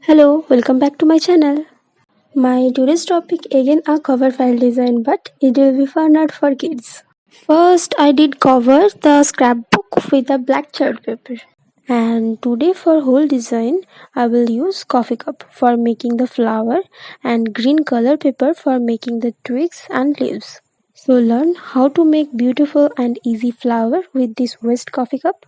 Hello, welcome back to my channel. My today's topic again a cover file design, but it will be for not for kids. First, I did cover the scrapbook with a black chart paper. And today for whole design, I will use coffee cup for making the flower and green color paper for making the twigs and leaves. So learn how to make beautiful and easy flower with this waste coffee cup.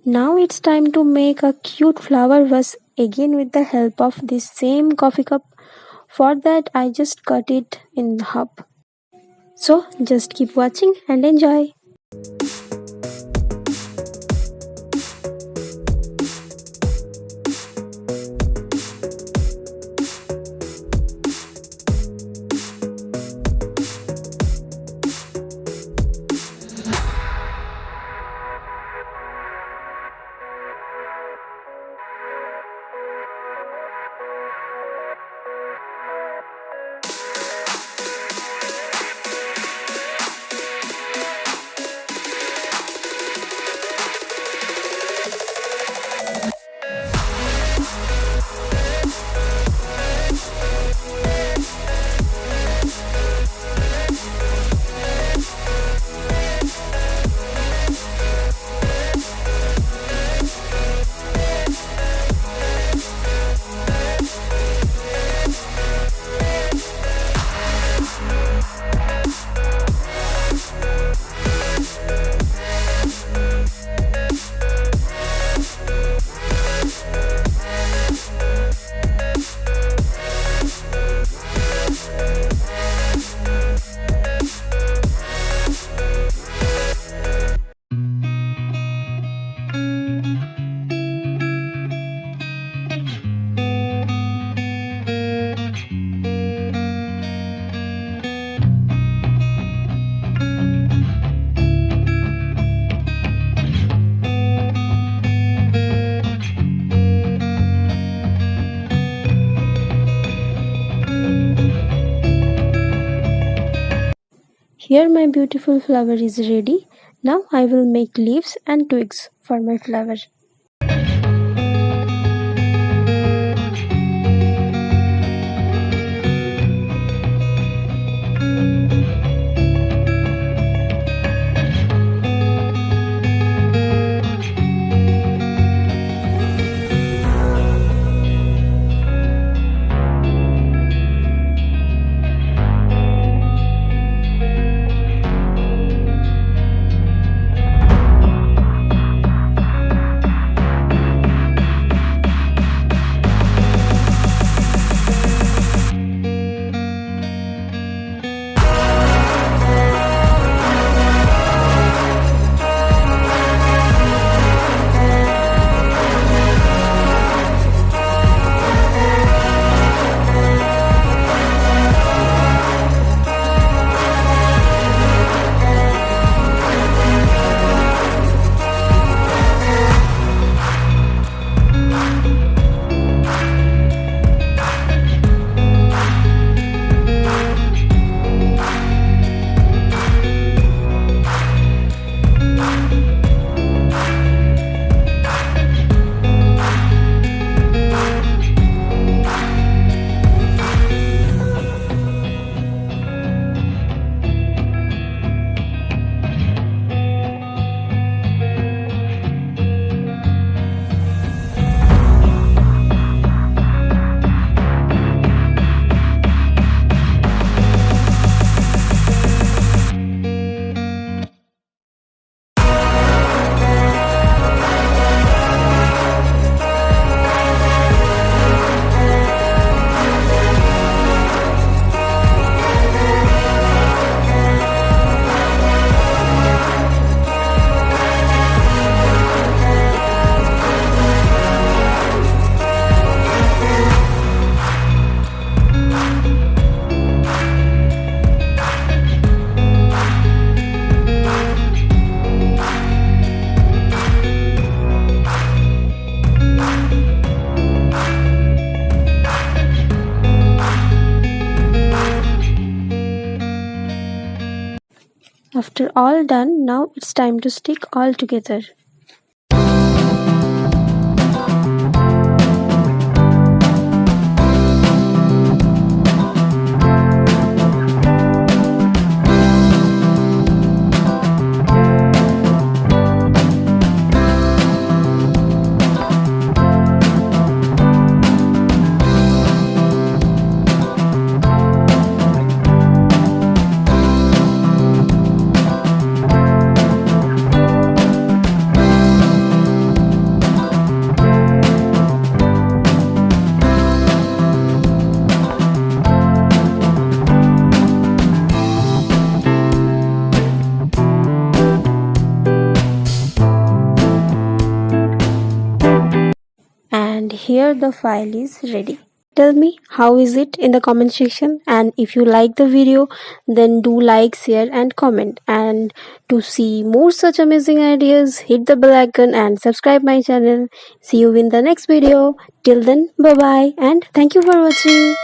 Now it's time to make a cute flower vase again with the help of this same coffee cup. For that I just cut it in half. So just keep watching and enjoy. Here my beautiful flower is ready. Now I will make leaves and twigs for my flower. After all done, now it's time to stick all together. And here the file is ready. Tell me how is it in the comment section, and if you like the video then do like, share and comment, and to see more such amazing ideas hit the bell icon and subscribe my channel. See you in the next video. Till then, bye bye and thank you for watching.